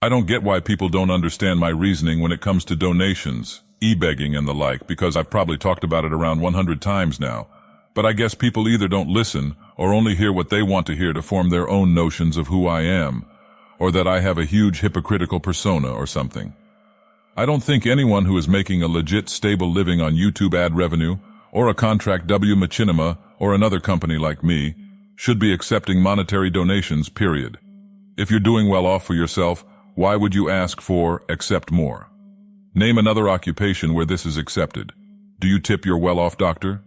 I don't get why people don't understand my reasoning when it comes to donations, e-begging and the like, because I've probably talked about it around 100 times now. But I guess people either don't listen or only hear what they want to hear to form their own notions of who I am, or that I have a huge hypocritical persona or something. I don't think anyone who is making a legit stable living on YouTube ad revenue, or a contract machinima, or another company like me, should be accepting monetary donations, period. If you're doing well off for yourself, why would you ask for, accept more? Name another occupation where this is accepted. Do you tip your well-off doctor?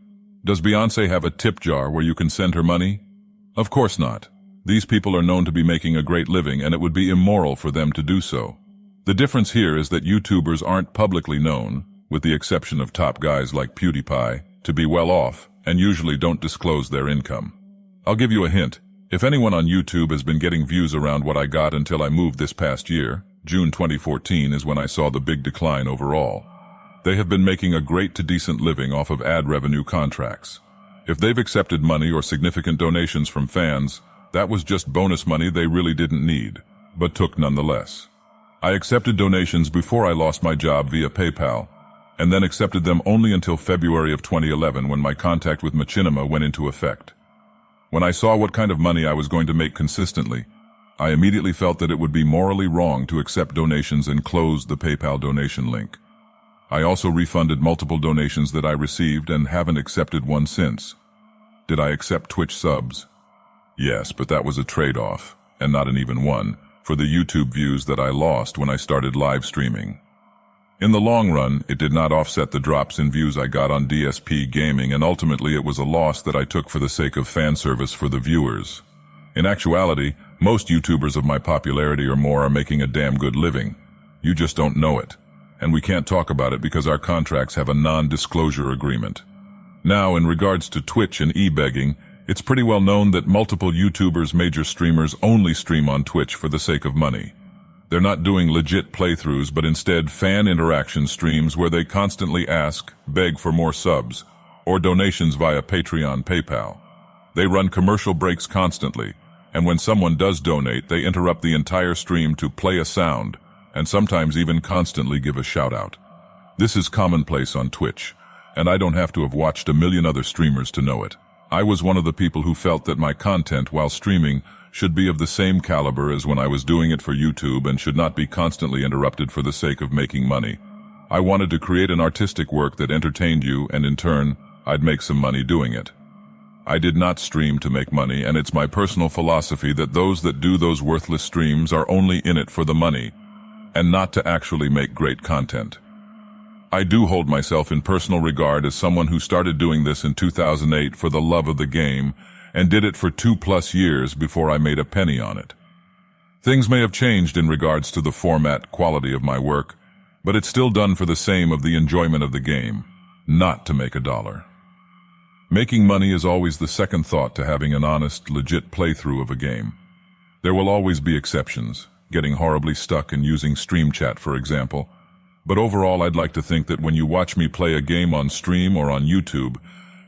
Does Beyoncé have a tip jar where you can send her money? Of course not. These people are known to be making a great living, and it would be immoral for them to do so. The difference here is that YouTubers aren't publicly known, with the exception of top guys like PewDiePie, to be well off, and usually don't disclose their income. I'll give you a hint. If anyone on YouTube has been getting views around what I got until I moved this past year, June 2014 is when I saw the big decline overall. They have been making a great to decent living off of ad revenue contracts. If they've accepted money or significant donations from fans, that was just bonus money they really didn't need, but took nonetheless. I accepted donations before I lost my job via PayPal, and then accepted them only until February of 2011 when my contract with Machinima went into effect. When I saw what kind of money I was going to make consistently, I immediately felt that it would be morally wrong to accept donations and closed the PayPal donation link. I also refunded multiple donations that I received and haven't accepted one since. Did I accept Twitch subs? Yes, but that was a trade-off, and not an even one, for the YouTube views that I lost when I started live streaming. In the long run, it did not offset the drops in views I got on DSP gaming, and ultimately it was a loss that I took for the sake of fan service for the viewers. In actuality, most YouTubers of my popularity or more are making a damn good living. You just don't know it. And we can't talk about it because our contracts have a non-disclosure agreement. Now, in regards to Twitch and e-begging, it's pretty well known that multiple YouTubers, major streamers, only stream on Twitch for the sake of money. They're not doing legit playthroughs, but instead fan interaction streams where they constantly ask, beg for more subs, or donations via Patreon, PayPal. They run commercial breaks constantly, and when someone does donate, they interrupt the entire stream to play a sound, and sometimes even constantly give a shout-out. This is commonplace on Twitch, and I don't have to have watched a million other streamers to know it. I was one of the people who felt that my content while streaming should be of the same caliber as when I was doing it for YouTube and should not be constantly interrupted for the sake of making money. I wanted to create an artistic work that entertained you, and in turn, I'd make some money doing it. I did not stream to make money, and it's my personal philosophy that those that do those worthless streams are only in it for the money, and not to actually make great content. I do hold myself in personal regard as someone who started doing this in 2008 for the love of the game, and did it for 2+ years before I made a penny on it. Things may have changed in regards to the format, quality of my work, but it's still done for the same of the enjoyment of the game, not to make a dollar. Making money is always the second thought to having an honest, legit playthrough of a game. There will always be exceptions, getting horribly stuck and using stream chat, for example, but overall I'd like to think that when you watch me play a game on stream or on YouTube,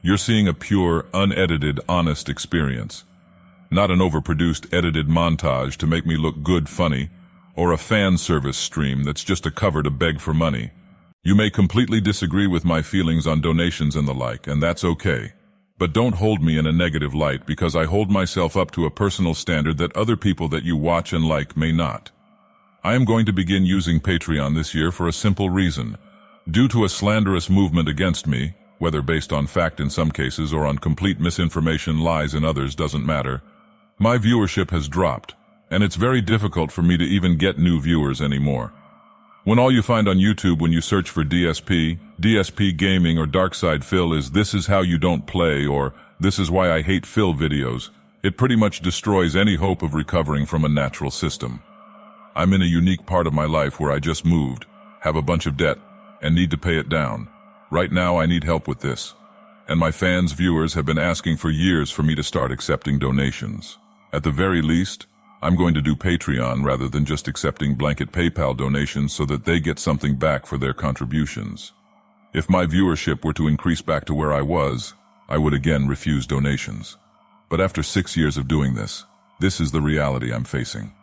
you're seeing a pure, unedited, honest experience. Not an overproduced, edited montage to make me look good funny, or a fan service stream that's just a cover to beg for money. You may completely disagree with my feelings on donations and the like, and that's okay. But don't hold me in a negative light because I hold myself up to a personal standard that other people that you watch and like may not. I am going to begin using Patreon this year for a simple reason. Due to a slanderous movement against me, whether based on fact in some cases or on complete misinformation, lies in others, doesn't matter, my viewership has dropped, and it's very difficult for me to even get new viewers anymore. When all you find on YouTube when you search for DSP Gaming or Darkside Phil is "this is how you don't play" or "this is why I hate Phil" videos, it pretty much destroys any hope of recovering from a natural system. I'm in a unique part of my life where I just moved, have a bunch of debt, and need to pay it down. Right now I need help with this, and my fans, viewers have been asking for years for me to start accepting donations. At the very least, I'm going to do Patreon rather than just accepting blanket PayPal donations so that they get something back for their contributions. If my viewership were to increase back to where I was, I would again refuse donations. But after 6 years of doing this, this is the reality I'm facing.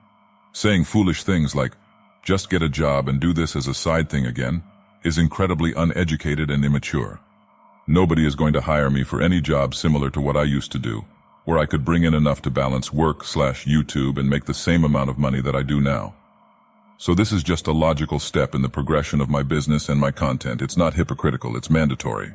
Saying foolish things like, just get a job and do this as a side thing again, is incredibly uneducated and immature. Nobody is going to hire me for any job similar to what I used to do, where I could bring in enough to balance work/YouTube and make the same amount of money that I do now. So this is just a logical step in the progression of my business and my content. It's not hypocritical, it's mandatory.